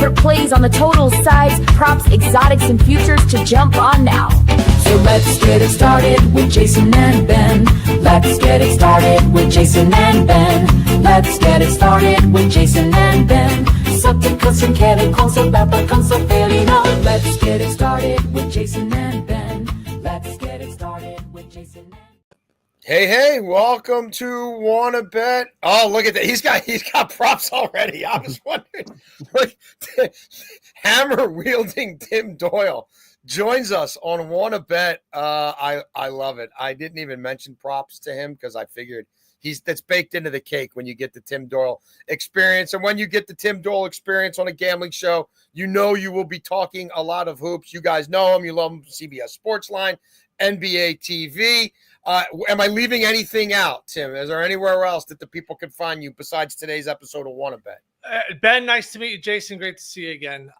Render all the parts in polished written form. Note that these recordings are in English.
favorite plays on the total sides, props, exotics, and futures to jump on now. So let's get it started with Jason and Ben. Let's get it started with Jason and Ben. Let's get it started with Jason and Ben. Something custom can't concept about concept felino. Let's get it started with Jason and Ben. Let's get it started with Jason and Ben. Hey, welcome to Wanna Bet. Oh, look at that. He's got props already. I was wondering. Look, hammer wielding Tim Doyle joins us on Wanna Bet. I love it. I didn't even mention props to him because I figured that's baked into the cake when you get the Tim Doyle experience. And when you get the Tim Doyle experience on a gambling show, you know you will be talking a lot of hoops. You guys know him. You love him. CBS Sportsline, NBA TV. Am I leaving anything out, Tim? Is there anywhere else that the people can find you besides today's episode of Wanna Bet? Ben, nice to meet you. Jason, great to see you again.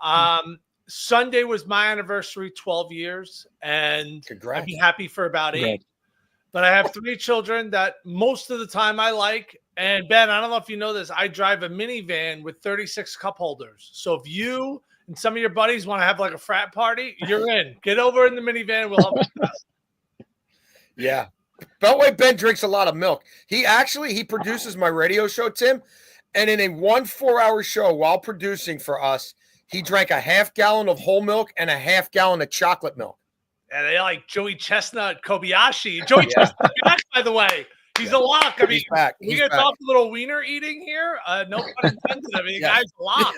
Sunday was my anniversary, 12 years, and Congrats. I'd be happy for about 8. But I have 3 children that most of the time I like. And Ben, I don't know if you know this, I drive a minivan with 36 cup holders. So if you and some of your buddies want to have like a frat party, you're in. Get over in the minivan. We'll help you. Yeah. Beltway Ben drinks a lot of milk. He produces my radio show, Tim. And in a 4-hour show while producing for us, he drank a half gallon of whole milk and a half gallon of chocolate milk. And they like Joey Chestnut, Kobayashi. Joey Chestnut back, by the and he's a lock. I mean, he's back. We get off a little wiener eating here. No pun intended. I mean, the guy's a lock.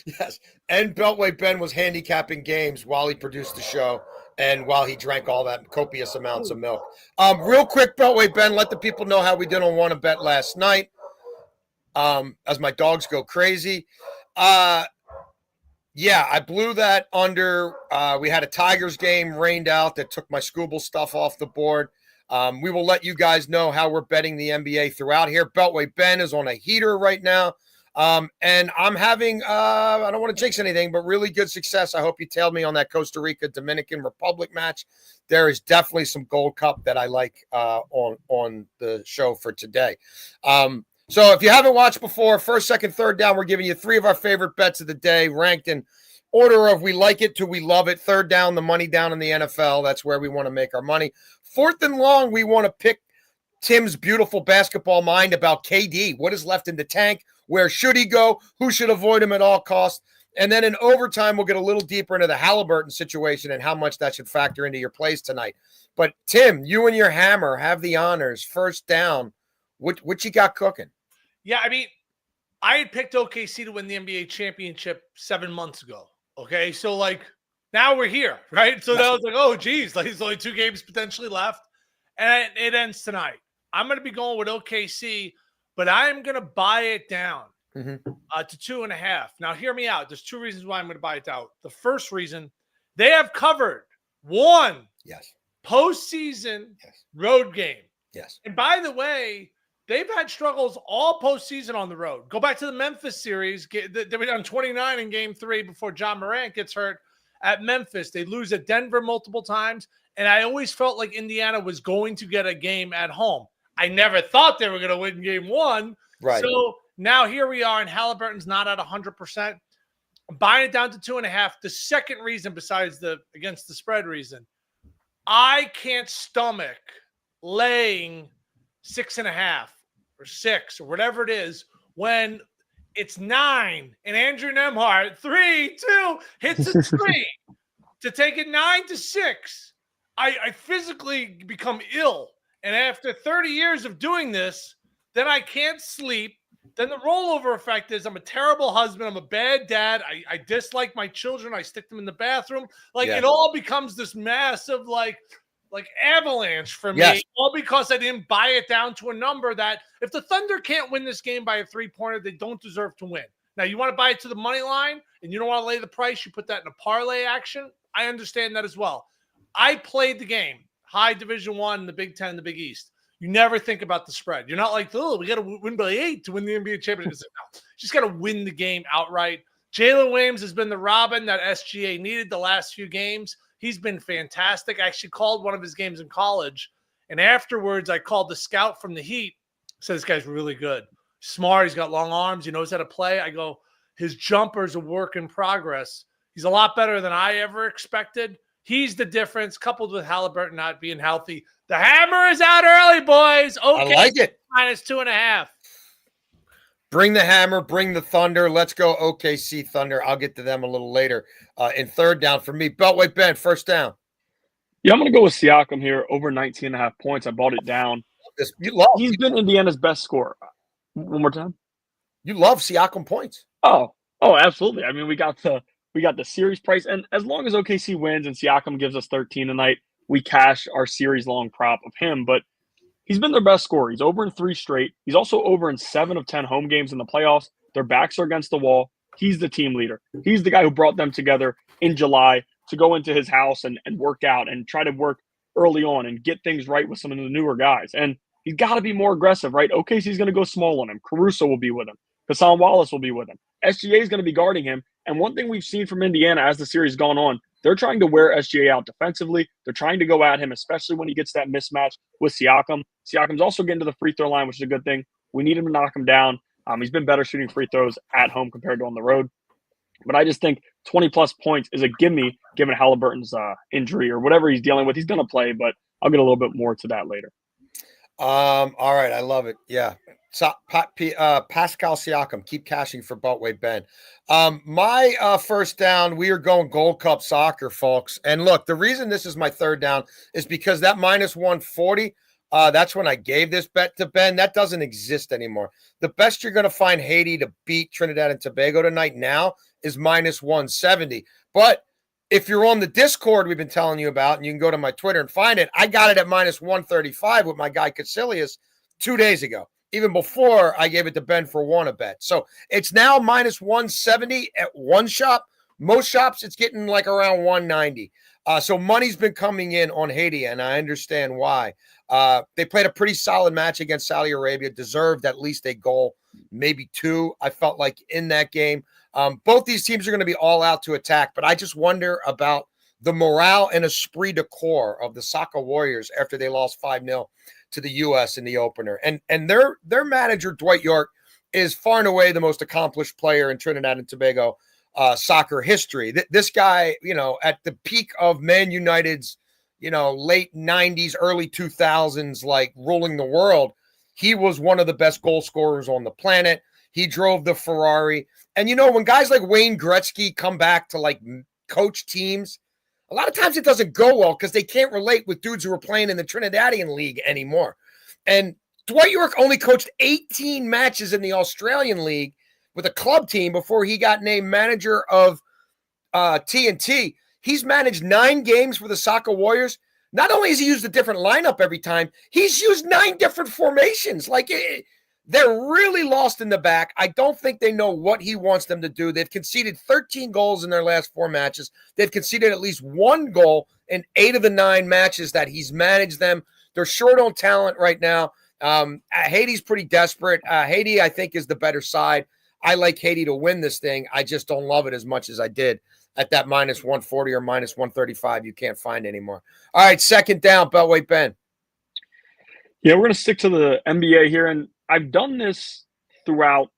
Yes. And Beltway Ben was handicapping games while he produced the show. And while he drank all that copious amounts of milk. Real quick, Beltway Ben, let the people know how we did on Wanna Bet last night. As my dogs go crazy. Yeah, I blew that under. We had a Tigers game rained out that took my Scooble stuff off the board. We will let you guys know how we're betting the NBA throughout here. Beltway Ben is on a heater right now. And I'm having, I don't want to jinx anything, but really good success. I hope you tailed me on that Costa Rica Dominican Republic match. There is definitely some Gold Cup that I like on the show for today. So if you haven't watched before, first, second, third down, we're giving you 3 of our favorite bets of the day, ranked in order of we like it to we love it. Third down, the money down in the NFL. That's where we want to make our money. Fourth and long, we want to pick Tim's beautiful basketball mind about KD. What is left in the tank? Where should he go? Who should avoid him at all costs? And then in overtime, we'll get a little deeper into the Halliburton situation and how much that should factor into your plays tonight. But Tim, you and your hammer have the honors. First down. What you got cooking? Yeah, I mean, I had picked OKC to win the NBA championship 7 months ago. Okay, so like now we're here, right? So now it's like, oh, geez, like there's only 2 games potentially left, and it ends tonight. I'm going to be going with OKC, but I'm going to buy it down to 2.5. Now, hear me out. There's 2 reasons why I'm going to buy it down. The first reason, they have covered 1 postseason road game. Yes. And by the way, they've had struggles all postseason on the road. Go back to the Memphis series. They were down 29 in game 3 before John Morant gets hurt at Memphis. They lose at Denver multiple times. And I always felt like Indiana was going to get a game at home. I never thought they were going to win game 1. Right. So now here we are, and Halliburton's not at 100%. I'm buying it down to 2.5. The second reason, besides the against the spread reason, I can't stomach laying 6.5 or 6 or whatever it is when it's 9 and Andrew Nembhard 3-2 hits a 3 to take it 9-6. I physically become ill. And after 30 years of doing this, then I can't sleep. Then the rollover effect is I'm a terrible husband. I'm a bad dad. I dislike my children. I stick them in the bathroom. It all becomes this massive like avalanche for me. All because I didn't buy it down to a number that if the Thunder can't win this game by a 3-pointer, they don't deserve to win. Now, you want to buy it to the money line and you don't want to lay the price, you put that in a parlay action. I understand that as well. I played the game. High Division I in the Big Ten, the Big East. You never think about the spread. You're not like, oh, we got to win by 8 to win the NBA championship. No, just got to win the game outright. Jalen Williams has been the Robin that SGA needed the last few games. He's been fantastic. I actually called one of his games in college, and afterwards I called the scout from the Heat. Said this guy's really good. Smart. He's got long arms. He knows how to play. I go, His jumper's a work in progress. He's a lot better than I ever expected. He's the difference, coupled with Halliburton not being healthy. The hammer is out early, boys. Okay, I like it. -2.5. Bring the hammer, bring the thunder. Let's go OKC Thunder. I'll get to them a little later in third down for me. Beltway Ben, first down. Yeah, I'm going to go with Siakam here, over 19.5 points. I bought it down. He's been Indiana's best scorer. One more time. You love Siakam points. Oh, absolutely. I mean, we got the series price, and as long as OKC wins and Siakam gives us 13 tonight, we cash our series long prop of him. But he's been their best scorer. He's over in 3 straight. He's also over in 7 of 10 home games in the playoffs. Their backs are against the wall. He's the team leader. He's the guy who brought them together in July to go into his house and work out and try to work early on and get things right with some of the newer guys. And he's got to be more aggressive, right? OKC's going to go small on him. Caruso will be with him. Hassan Wallace will be with him. SGA is going to be guarding him. And one thing we've seen from Indiana as the series has gone on, they're trying to wear SGA out defensively. They're trying to go at him, especially when he gets that mismatch with Siakam. Siakam's also getting to the free throw line, which is a good thing. We need him to knock him down. He's been better shooting free throws at home compared to on the road. But I just think 20-plus points is a gimme, given Halliburton's injury or whatever he's dealing with. He's going to play, but I'll get a little bit more to that later. All right. I love it. Yeah. So, Pascal Siakam, keep cashing for Beltway Ben. My first down, we are going Gold Cup soccer, folks. And look, the reason this is my third down is because that -140, that's when I gave this bet to Ben. That doesn't exist anymore. The best you're going to find Haiti to beat Trinidad and Tobago tonight now is -170. But if you're on the Discord we've been telling you about, and you can go to my Twitter and find it, I got it at -135 with my guy Caecilius 2 days ago, even before I gave it to Ben for one a bet. So it's now -170 at one shop. Most shops, it's getting like around 190. So money's been coming in on Haiti, and I understand why. They played a pretty solid match against Saudi Arabia, deserved at least a goal, maybe 2, I felt like, in that game. Both these teams are going to be all out to attack, but I just wonder about the morale and esprit de corps of the Soccer Warriors after they lost 5-0 to the U.S. in the opener. And their manager, Dwight York, is far and away the most accomplished player in Trinidad and Tobago soccer history. This guy, at the peak of Man United's, late 90s, early 2000s, like ruling the world, he was one of the best goal scorers on the planet. He drove the Ferrari. And, when guys like Wayne Gretzky come back to, like, coach teams, a lot of times it doesn't go well because they can't relate with dudes who are playing in the Trinidadian League anymore. And Dwight York only coached 18 matches in the Australian League with a club team before he got named manager of TNT. He's managed 9 games for the Soccer Warriors. Not only has he used a different lineup every time, he's used 9 different formations. They're really lost in the back. I don't think they know what he wants them to do. They've conceded 13 goals in their last 4 matches. They've conceded at least 1 goal in 8 of the 9 matches that he's managed them. They're short on talent right now. Haiti's pretty desperate. Haiti, I think, is the better side. I like Haiti to win this thing. I just don't love it as much as I did at that -140 or -135 you can't find anymore. All right, second down, Beltway Ben. Yeah, we're going to stick to the NBA here, and I've done this throughout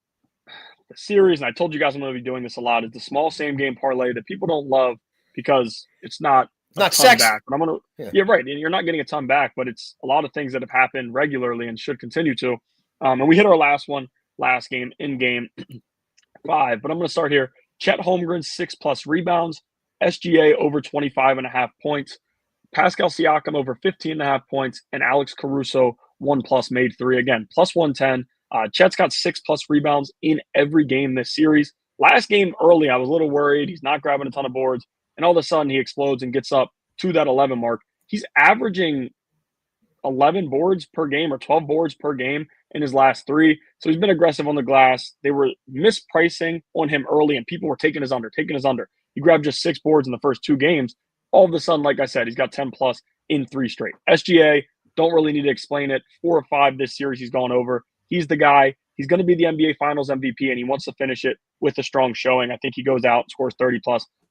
the series, and I told you guys I'm going to be doing this a lot. It's the small same-game parlay that people don't love because it's not sexy. Back. But I'm going to, yeah, right. And you're not getting a ton back, but it's a lot of things that have happened regularly and should continue to. And we hit our last game in game 5. But I'm going to start here. Chet Holmgren, 6+ rebounds. SGA over 25.5 points. Pascal Siakam over 15.5 points. And Alex Caruso, 1+ made 3. Again, +110. Chet's got 6+ rebounds in every game this series. Last game early, I was a little worried. He's not grabbing a ton of boards. And all of a sudden, he explodes and gets up to that 11 mark. He's averaging 11 boards per game or 12 boards per game in his last 3. So he's been aggressive on the glass. They were mispricing on him early, and people were taking his under. He grabbed just 6 boards in the first 2 games. All of a sudden, like I said, he's got 10+ in 3 straight. SGA, don't really need to explain it. 4 or 5 this series he's gone over. He's the guy. He's going to be the NBA Finals MVP, and he wants to finish it with a strong showing. I think he goes out and scores 30+,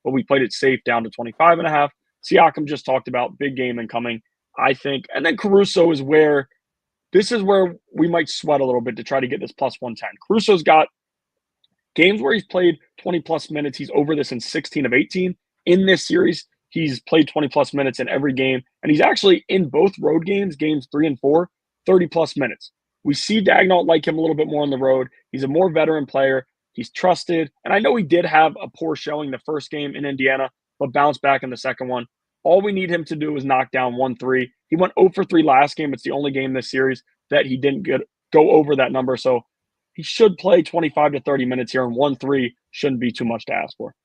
but we played it safe down to 25.5. Siakam just talked about big game incoming, I think. And then Caruso is where – this is where we might sweat a little bit to try to get this +110. Caruso's got Games where he's played 20-plus minutes, he's over this in 16 of 18. In this series, he's played 20-plus minutes in every game, and he's actually in both road games, games 3 and 4, 30-plus minutes. We see Daigneault like him a little bit more on the road. He's a more veteran player. He's trusted. And I know he did have a poor showing the first game in Indiana, but bounced back in the second one. All we need him to do is knock down 1-3. He went 0 for 3 last game. It's the only game this series that he didn't go over that number. So he should play 25 to 30 minutes here, and 1-3 shouldn't be too much to ask for.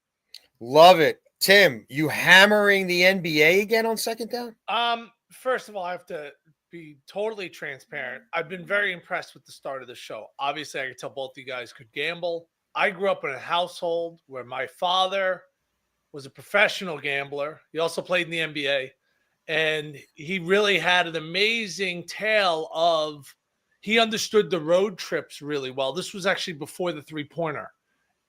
Love it. Tim, you hammering the NBA again on second down? First of all, I have to be totally transparent. I've been very impressed with the start of the show. Obviously, I can tell both you guys could gamble. I grew up in a household where my father was a professional gambler. He also played in the NBA, and he really had an amazing tale of he understood the road trips really well. This was actually before the three-pointer.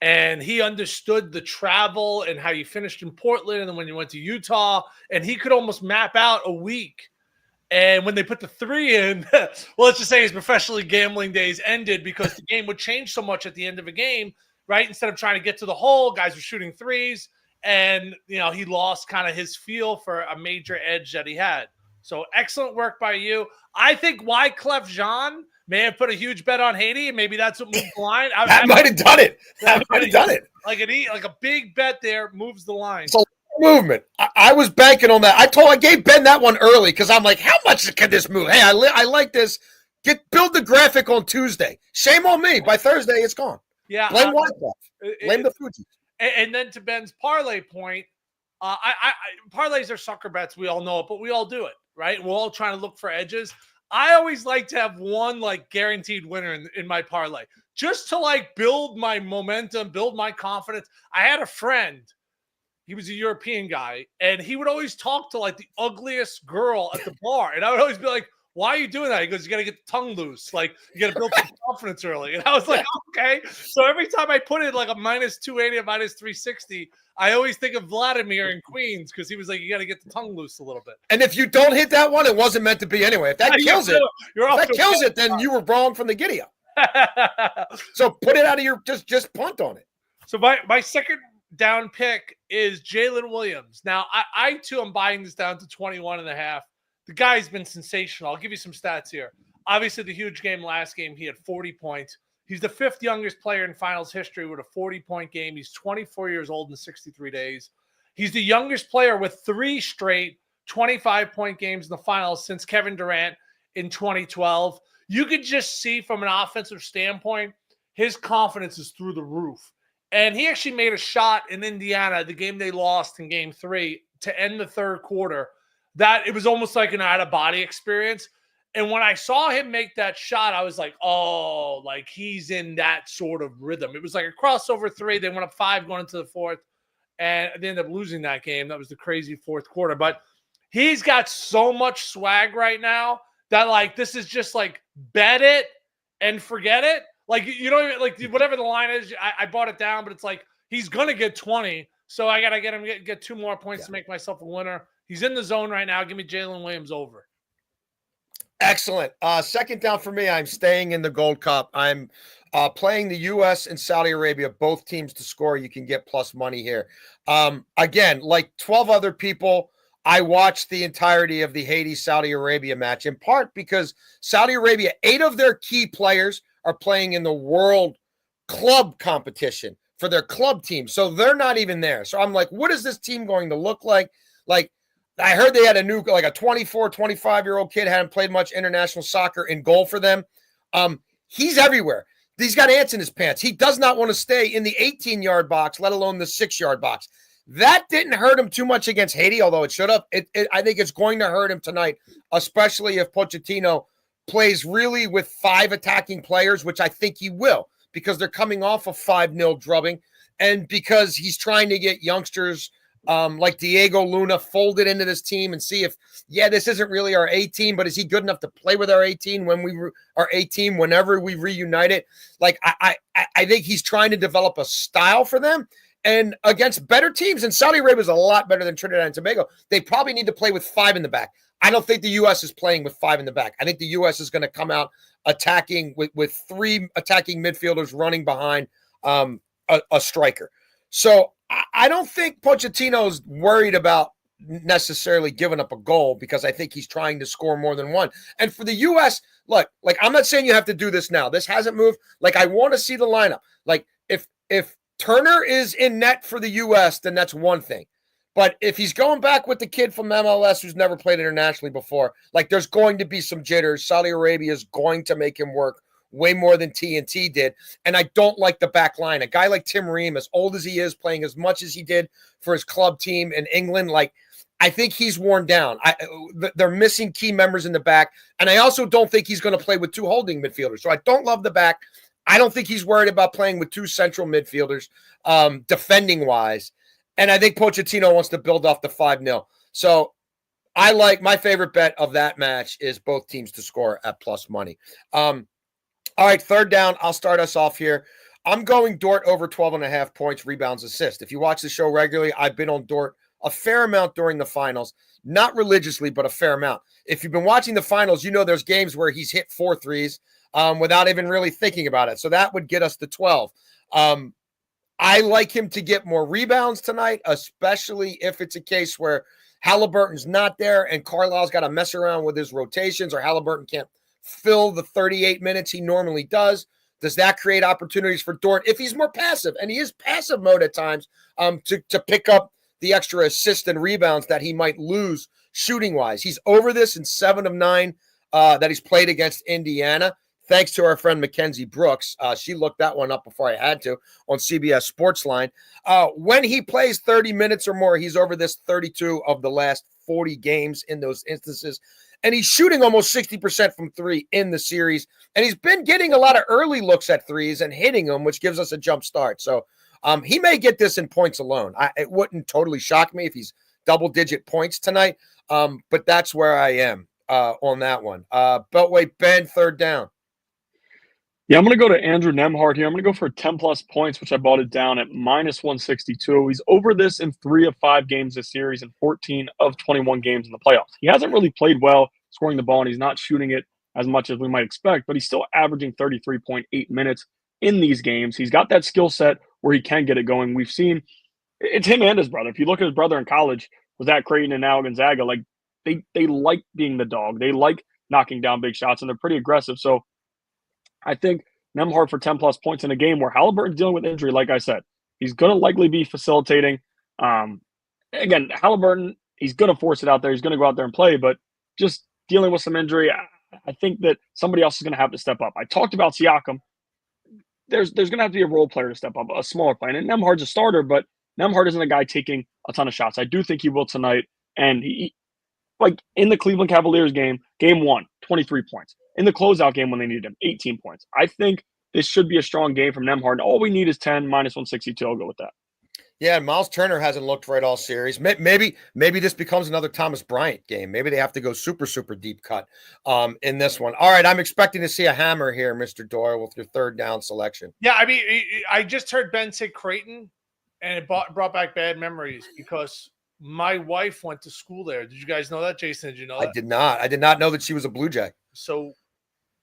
And he understood the travel and how you finished in Portland and then when you went to Utah, and he could almost map out a week. And when they put the 3 in, well, let's just say his professionally gambling days ended because the game would change so much at the end of a game, right? Instead of trying to get to the hole, guys were shooting 3s, and he lost kind of his feel for a major edge that he had. So excellent work by you. I think Wyclef Jean may have put a huge bet on Haiti, and maybe that's what moved the line. That might have done it. That might have done it. Like a big bet there moves the line. It's a movement. I was banking on that. I gave Ben that one early because I'm like, how much can this move? Hey, I like this. Build the graphic on Tuesday. Shame on me. By Thursday, it's gone. Yeah. Blame Wyclef. Blame the Fuji. And then to Ben's parlay point, parlays are sucker bets. We all know it, but we all do it, right? We're all trying to look for edges. I always like to have one guaranteed winner in my parlay just to build my momentum, build my confidence. I had a friend, he was a European guy, and he would always talk to the ugliest girl at the bar. And I would always be like, why are you doing that? He goes, you got to get the tongue loose. You got to build some confidence early. And I was like, okay. So every time I put in a -280 or -360, I always think of Vladimir in Queens because he was like, you got to get the tongue loose a little bit. And if you don't hit that one, it wasn't meant to be anyway. If that kills it, then you were wrong from the giddy up. So put it out of your just punt on it. So my second down pick is Jalen Williams. Now I too am buying this down to 21.5. The guy's been sensational. I'll give you some stats here. Obviously, the huge game last game, he had 40 points. He's the 5th youngest player in finals history with a 40-point game. He's 24 years old in 63 days. He's the youngest player with 3 straight 25-point games in the finals since Kevin Durant in 2012. You could just see from an offensive standpoint, his confidence is through the roof. And he actually made a shot in Indiana, the game they lost in game 3, to end the third quarter. That it was almost like an out-of-body experience. And when I saw him make that shot, I was like, oh, he's in that sort of rhythm. It was like a crossover 3. They went up 5 going into the 4th, and they ended up losing that game. That was the crazy 4th quarter. But he's got so much swag right now that, this is just, bet it and forget it. Whatever the line is, I bought it down, but it's he's going to get 20. So I got to get him get 2 more points to make myself a winner. He's in the zone right now. Give me Jalen Williams over. Excellent. Second down for me. I'm staying in the Gold Cup. I'm playing the U.S. and Saudi Arabia, both teams to score. You can get plus money here. Again, like 12 other people, I watched the entirety of the Haiti-Saudi Arabia match, in part because Saudi Arabia, 8 of their key players are playing in the World Club competition for their club team. So they're not even there. So I'm like, what is this team going to look like? I heard they had a new, a 24, 25-year-old kid, hadn't played much international soccer, in goal for them. He's everywhere. He's got ants in his pants. He does not want to stay in the 18-yard box, let alone the 6-yard box. That didn't hurt him too much against Haiti, although it should have. I think it's going to hurt him tonight, especially if Pochettino plays really with 5 attacking players, which I think he will, because they're coming off a 5-0 drubbing, and because he's trying to get youngsters like Diego Luna folded into this team and see if, this isn't really our A team, but is he good enough to play with our A team whenever we reunite it? I think he's trying to develop a style for them, and against better teams, and Saudi Arabia is a lot better than Trinidad and Tobago. They probably need to play with 5 in the back. I don't think the U.S. is playing with 5 in the back. I think the U.S. is going to come out attacking with 3 attacking midfielders running behind. a striker. So I don't think Pochettino's worried about necessarily giving up a goal because I think he's trying to score more than one. And for the U.S., look, like I'm not saying you have to do this now. This hasn't moved. Like I want to see the lineup. Like if Turner is in net for the U.S., then that's one thing. But if he's going back with the kid from MLS who's never played internationally before, like there's going to be some jitters. Saudi Arabia is going to make him work way more than TNT did. And I don't like the back line. A guy like Tim Ream, as old as he is, playing as much as he did for his club team in England, like I think he's worn down. They're missing key members in the back. And I also don't think he's going to play with two holding midfielders. So I don't love the back. I don't think he's worried about playing with two central midfielders, defending-wise. And I think Pochettino wants to build off the 5-0. So I like my favorite bet of that match is both teams to score at plus money. All right, third down. I'll start us off here. I'm going Dort over 12.5 points, rebounds, assists. If you watch the show regularly, I've been on Dort a fair amount during the finals. Not religiously, but a fair amount. If you've been watching the finals, you know there's games where he's hit 4 threes without even really thinking about it. So that would get us to 12. I like him to get more rebounds tonight, especially if it's a case where Halliburton's not there and Carlisle's got to mess around with his rotations or Halliburton can't fill the 38 minutes he normally does. Does that create opportunities for Dort if he's more passive? And he is passive mode at times to pick up the extra assists and rebounds that he might lose shooting-wise. He's over this in 7 of 9 that he's played against Indiana. Thanks to our friend Mackenzie Brooks. She looked that one up before I had to on CBS Sportsline. When he plays 30 minutes or more, he's over this 32 of the last 40 games in those instances. And he's shooting almost 60% from 3 in the series. And he's been getting a lot of early looks at threes and hitting them, which gives us a jump start. So he may get this in points alone. It wouldn't totally shock me if he's double-digit points tonight. But that's where I am on that one. Beltway, Ben, third down. Yeah, I'm going to go to Andrew Nembhard here. I'm going to go for 10-plus points, which I bought it down at minus 162. He's over this in 3 of 5 games this series and 14 of 21 games in the playoffs. He hasn't really played well scoring the ball, and he's not shooting it as much as we might expect, but he's still averaging 33.8 minutes in these games. He's got that skill set where he can get it going. We've seen it's him and his brother. If you look at his brother in college, was at Creighton and now Gonzaga, like they like being the dog. They like knocking down big shots, and they're pretty aggressive. So I think Nembhard for 10-plus points in a game where Halliburton's dealing with injury, like I said. He's going to likely be facilitating. Again, Halliburton, he's going to force it out there. He's going to go out there and play, but just dealing with some injury, I think that somebody else is going to have to step up. I talked about Siakam. There's going to have to be a role player to step up, a smaller player. And Nembhard's a starter, but Nembhard isn't a guy taking a ton of shots. I do think he will tonight. And he, like in the Cleveland Cavaliers game 1, 23 points. In the closeout game when they needed him, 18 points. I think this should be a strong game from Nembhard. All we need is 10, minus 162. I'll go with that. Yeah, Miles Turner hasn't looked right all series. Maybe this becomes another Thomas Bryant game. Maybe they have to go super, super deep cut in this one. All right, I'm expecting to see a hammer here, Mr. Doyle, with your third down selection. Yeah, I mean, I just heard Ben say Creighton, and it brought back bad memories because my wife went to school there. Did you guys know that, Jason? Did you know that? I did not know that she was a Blue Jay. So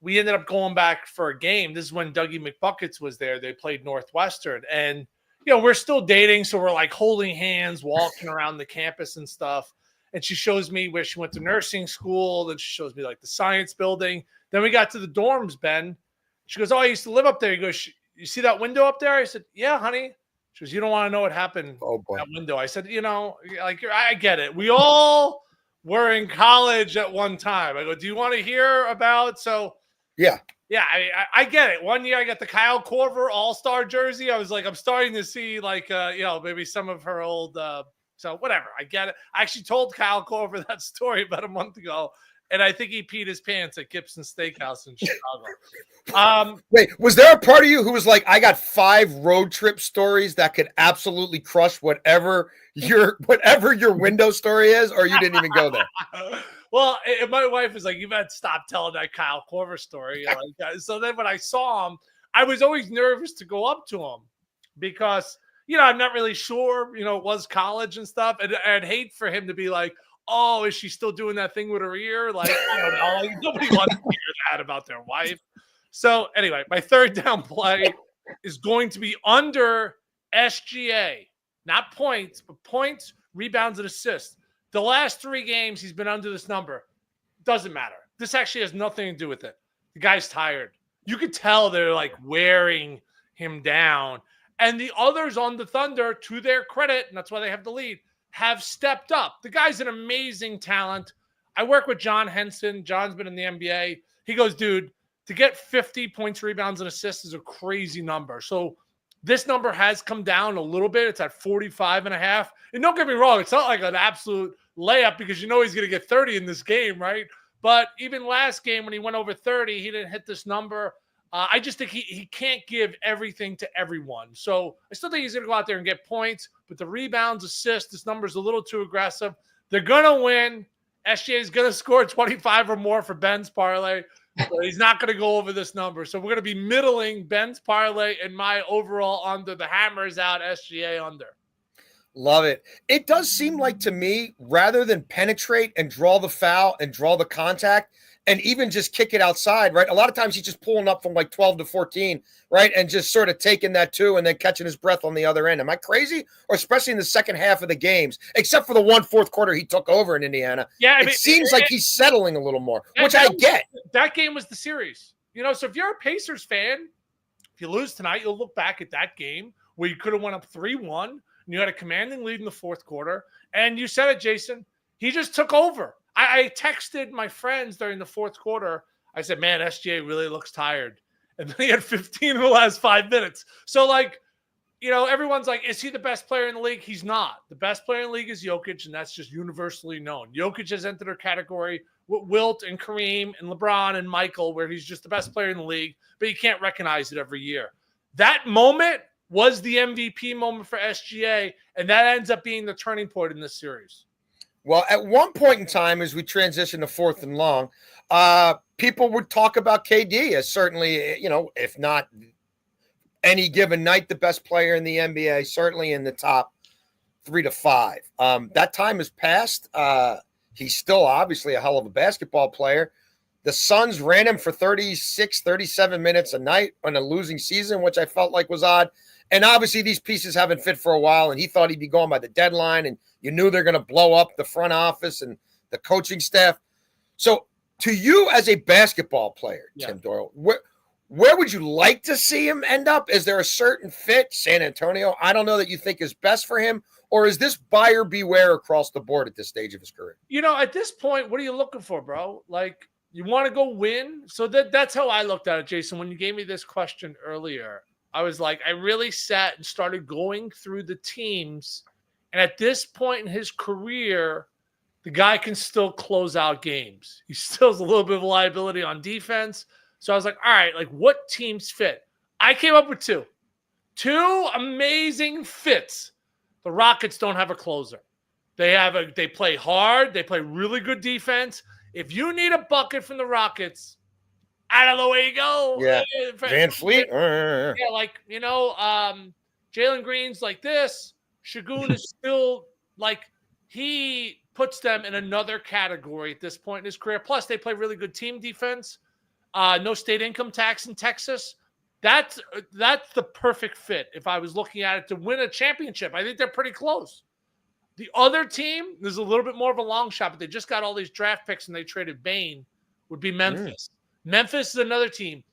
we ended up going back for a game. This is when Dougie McBuckets was there. They played Northwestern. And, you know, we're still dating. So we're like holding hands, walking around the campus and stuff. And she shows me where she went to nursing school. Then she shows me like the science building. Then we got to the dorms, Ben. She goes, "Oh, I used to live up there." He goes, "You see that window up there?" I said, "Yeah, honey." She goes, "You don't want to know what happened in that window." I said, "You know, like I get it. We all were in college at one time." I go, "Do you want to hear about?" So yeah, I get it. One year I got the Kyle Korver All-Star jersey. I was like, I'm starting to see like, maybe some of her old. So whatever, I get it. I actually told Kyle Korver that story about a month ago, and I think he peed his pants at Gibson Steakhouse in Chicago. Wait, was there a part of you who was like, I got 5 road trip stories that could absolutely crush whatever your window story is, or you didn't even go there? Well, my wife was like, "You better stop telling that Kyle Korver story." So then when I saw him, I was always nervous to go up to him because, I'm not really sure, it was college and stuff. And I'd hate for him to be like, "Oh, is she still doing that thing with her ear?" Like, I don't know. Like, nobody wants to hear that about their wife. So anyway, my third down play, is going to be under SGA, not points, but points, rebounds, and assists. The last 3 games, he's been under this number. Doesn't matter. This actually has nothing to do with it. The guy's tired. You could tell they're like wearing him down. And the others on the Thunder, to their credit, and that's why they have the lead, have stepped up. The guy's an amazing talent. I work with John Henson. John's been in the NBA. He goes, dude, to get 50 points, rebounds, and assists is a crazy number. So this number has come down a little bit. It's at 45.5. And don't get me wrong, it's not like an absolute layup because you know he's going to get 30 in this game, right? But even last game when he went over 30, he didn't hit this number. I just think he can't give everything to everyone. So I still think he's going to go out there and get points. But the rebounds, assists, this number is a little too aggressive. They're going to win. SGA is going to score 25 or more for Ben's parlay. So he's not going to go over this number. So we're going to be middling Ben's parlay and my overall under. The hammer is out, SGA under. Love it. It does seem like to me, rather than penetrate and draw the foul and draw the contact and even just kick it outside, right? A lot of times he's just pulling up from like 12 to 14, right? And just sort of taking that 2 and then catching his breath on the other end. Am I crazy? Or especially in the second half of the games, except for the 1 4th quarter he took over in Indiana. Yeah, it seems like he's settling a little more, which I get. That game was the series. You know, so if you're a Pacers fan, if you lose tonight, you'll look back at that game where you could have went up 3-1 and you had a commanding lead in the 4th quarter. And you said it, Jason, he just took over. I texted my friends during the 4th quarter. I said, man, SGA really looks tired. And then he had 15 in the last 5 minutes. So, like, you know, everyone's like, is he the best player in the league? He's not. The best player in the league is Jokic, and that's just universally known. Jokic has entered a category with Wilt and Kareem and LeBron and Michael, where he's just the best player in the league, but you can't recognize it every year. That moment was the MVP moment for SGA, and that ends up being the turning point in this series. Well, at one point in time, as we transition to 4th and long, people would talk about KD as certainly, you know, if not any given night, the best player in the NBA, certainly in the top 3 to 5. That time has passed. He's still obviously a hell of a basketball player. The Suns ran him for 36, 37 minutes a night on a losing season, which I felt like was odd. And obviously these pieces haven't fit for a while, and he thought he'd be gone by the deadline, and you knew they're going to blow up the front office and the coaching staff. So to you as a basketball player, Tim Doyle, where would you like to see him end up? Is there a certain fit, San Antonio, I don't know, that you think is best for him? Or is this buyer beware across the board at this stage of his career? You know, at this point, what are you looking for, bro? Like, you want to go win? So that's how I looked at it, Jason. When you gave me this question earlier, I was like, I really sat and started going through the teams. And at this point in his career, the guy can still close out games. He still has a little bit of a liability on defense. So I was like, all right, like what teams fit? I came up with 2. 2 amazing fits. The Rockets don't have a closer. They play hard. They play really good defense. If you need a bucket from the Rockets, out of the way you go. Yeah. Van Fleet. Yeah, like, you know, Jalen Green's like this. Şengün is still like, he puts them in another category at this point in his career. Plus, they play really good team defense. No state income tax in Texas. That's the perfect fit if I was looking at it to win a championship. I think they're pretty close. The other team, there's a little bit more of a long shot, but they just got all these draft picks and they traded Bane, would be Memphis. Memphis is another team,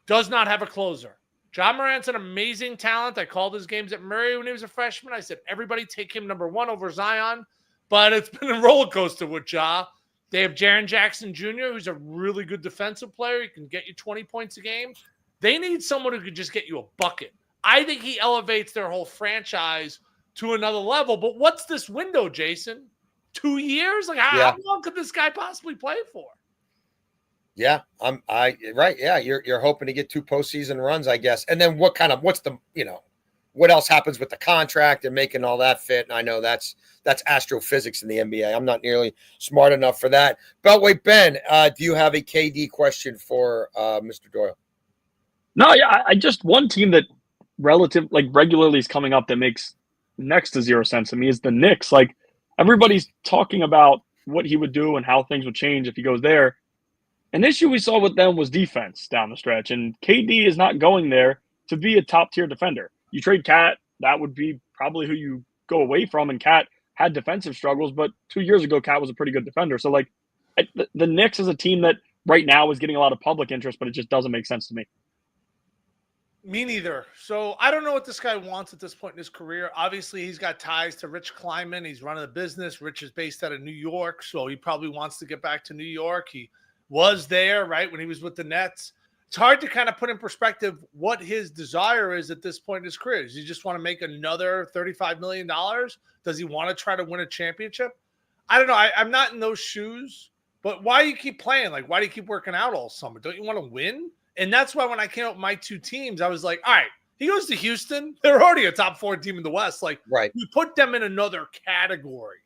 does not have a closer. Ja Morant's an amazing talent. I called his games at Murray when he was a freshman. I said, everybody take him number 1 over Zion. But it's been a roller coaster with Ja. They have Jaren Jackson Jr., who's a really good defensive player. He can get you 20 points a game. They need someone who could just get you a bucket. I think he elevates their whole franchise to another level. But what's this window, Jason? 2 years? Like, how long could this guy possibly play for? Yeah, right. Yeah, you're hoping to get 2 postseason runs, I guess. And then what else happens with the contract and making all that fit? And I know that's astrophysics in the NBA. I'm not nearly smart enough for that. Beltway Ben, do you have a KD question for Mr. Doyle? No, yeah, I just one team that regularly is coming up that makes next to zero sense to me is the Knicks. Like, everybody's talking about what he would do and how things would change if he goes there. An issue we saw with them was defense down the stretch, and KD is not going there to be a top tier defender. You trade Cat, that would be probably who you go away from. And Cat had defensive struggles, but 2 years ago, Cat was a pretty good defender. So like the Knicks is a team that right now is getting a lot of public interest, but it just doesn't make sense to me. Me neither. So I don't know what this guy wants at this point in his career. Obviously, he's got ties to Rich Kleiman. He's running a business. Rich is based out of New York, so he probably wants to get back to New York. He was there, right, when he was with the Nets. It's hard to kind of put in perspective what his desire is at this point in his career. Does he just want to make another $35 million? Does he want to try to win a championship? I don't know. I'm not in those shoes, but why do you keep playing? Like, why do you keep working out all summer? Don't you want to win? And that's why when I came up with my two teams, I was like, all right, he goes to Houston. They're already a top 4 team in the West. Like, Right. we put them in another category.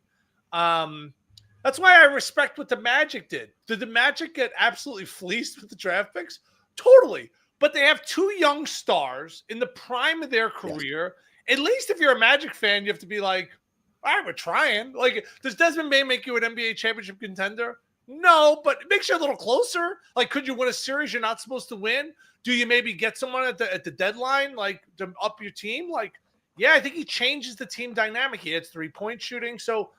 That's why I respect what the Magic did. Did the Magic get absolutely fleeced with the draft picks? Totally. But they have 2 young stars in the prime of their career. Yes. At least if you're a Magic fan, you have to be like, all right, we're trying. Like, does Desmond Bane make you an NBA championship contender? No, but it makes you a little closer. Like, could you win a series you're not supposed to win? Do you maybe get someone at the deadline, like, to up your team? Like, yeah, I think he changes the team dynamic. He hits 3-point shooting. So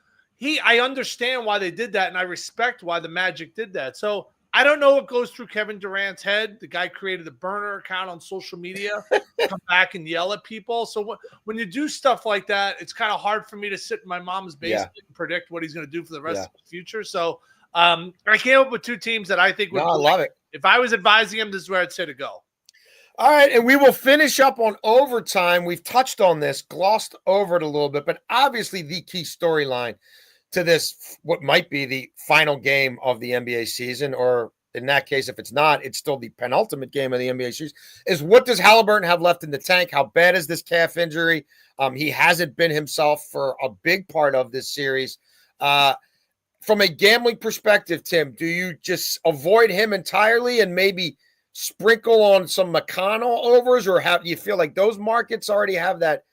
I understand why they did that, and I respect why the Magic did that. So I don't know what goes through Kevin Durant's head. The guy created a burner account on social media, come back and yell at people. So when you do stuff like that, it's kind of hard for me to sit in my mom's basement and predict what he's going to do for the rest of the future. So I came up with 2 teams that I think would. I love it. If I was advising him, this is where I'd say to go. All right, and we will finish up on overtime. We've touched on this, glossed over it a little bit, but obviously the key storyline to this, what might be the final game of the NBA season, or in that case, if it's not, it's still the penultimate game of the NBA season, is what does Halliburton have left in the tank? How bad is this calf injury? He hasn't been himself for a big part of this series. From a gambling perspective, Tim, do you just avoid him entirely and maybe sprinkle on some McConnell overs, or how do you feel like those markets already have that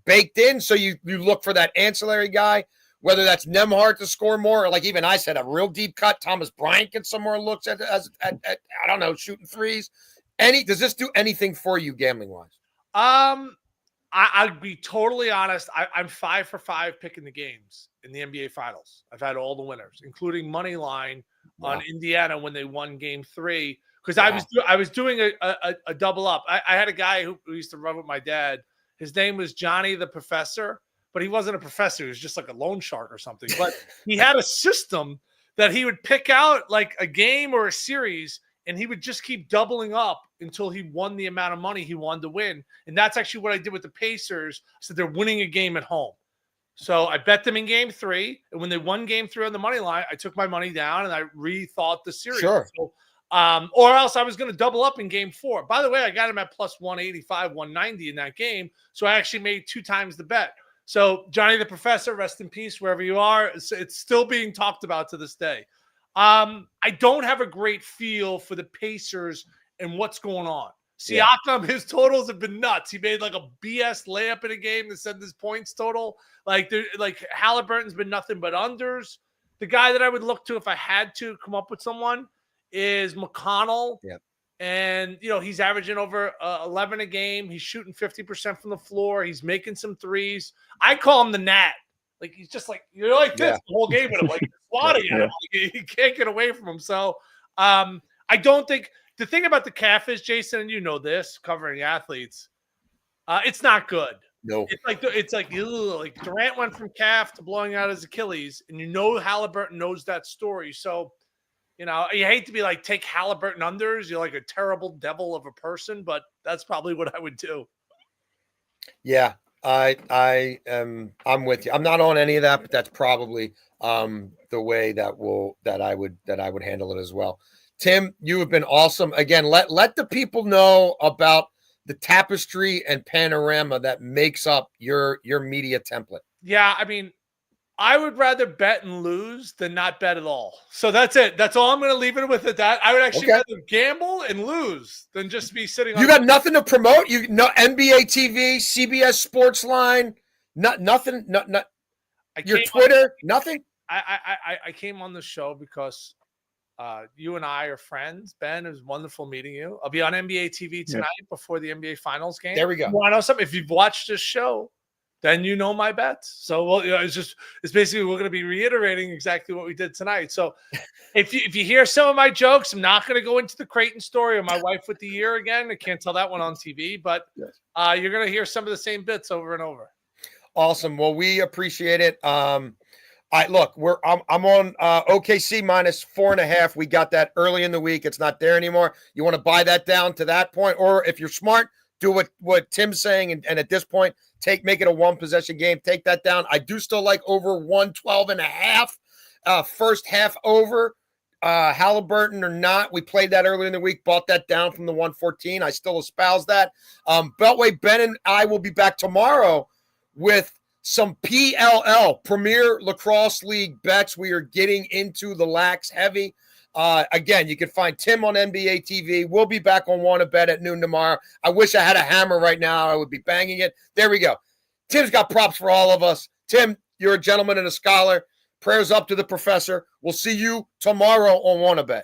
baked in? So you look for that ancillary guy, whether that's Nembhard to score more, or like even I said, a real deep cut. Thomas Bryant gets some more looks at I don't know, shooting threes. Does this do anything for you gambling wise? I'll be totally honest. I'm 5 for 5 picking the games in the NBA Finals. I've had all the winners, including money line on Indiana when they won Game 3. Because I was doing a double up. I had a guy who used to run with my dad. His name was Johnny the Professor, but he wasn't a professor. He was just like a loan shark or something. But he had a system that he would pick out like a game or a series, and he would just keep doubling up until he won the amount of money he wanted to win. And that's actually what I did with the Pacers. So they're winning a game at home. So I bet them in Game 3. And when they won Game 3 on the money line, I took my money down and I rethought the series. Sure. So, or else I was going to double up in Game 4. By the way, I got him at plus 185, 190 in that game. So I actually made 2 times the bet. So Johnny the Professor, rest in peace, wherever you are. It's still being talked about to this day. I don't have a great feel for the Pacers and what's going on. Siakam, his totals have been nuts. He made like a BS layup in a game to send his points total. Like Halliburton's been nothing but unders. The guy that I would look to if I had to come up with someone is McConnell. Yep. And, he's averaging over 11 a game. He's shooting 50% from the floor. He's making some threes. I call him the Gnat. Like, he's just like, you're like this the whole game with him. Like, swatting at him. Like, he can't get away from him. So I don't think – the thing about the calf is, Jason, and you know this, covering athletes, it's not good. No. It's like Durant went from calf to blowing out his Achilles, and Halliburton knows that story. So, you hate to be like, take Halliburton unders. You're like a terrible devil of a person, but that's probably what I would do. Yeah, I'm with you. I'm not on any of that, but that's probably the way that I would handle it as well. Tim, you have been awesome. Again, let the people know about the tapestry and panorama that makes up your media template. Yeah, I mean, I would rather bet and lose than not bet at all. So that's it. That's all I'm going to leave it with. That I would actually rather gamble and lose than just be sitting on. You got nothing to promote? You no NBA TV, CBS Sportsline, nothing. Your Twitter, nothing. I came on the show because You and I are friends. Ben, it was wonderful meeting you. I'll be on NBA TV tonight before the NBA Finals game. There we go. You want to know something? If you've watched this show, then you know my bets. So well, it's basically we're going to be reiterating exactly what we did tonight. So if you hear some of my jokes, I'm not going to go into the Creighton story or my wife with the year again. I can't tell that one on TV, but you're going to hear some of the same bits over and over. Awesome. Well, we appreciate it. I'm on OKC minus 4.5. We got that early in the week. It's not there anymore. You want to buy that down to that point, or if you're smart, do what Tim's saying, and at this point, make it a 1-possession game. Take that down. I do still like over 112.5. First half over. Halliburton or not, we played that earlier in the week. Bought that down from the 114. I still espouse that. Beltway Ben and I will be back tomorrow with some PLL, Premier Lacrosse League bets. We are getting into the lax heavy. Again, you can find Tim on NBA TV. We'll be back on WannaBet at noon tomorrow. I wish I had a hammer right now. I would be banging it. There we go. Tim's got props for all of us. Tim, you're a gentleman and a scholar. Prayers up to the professor. We'll see you tomorrow on WannaBet.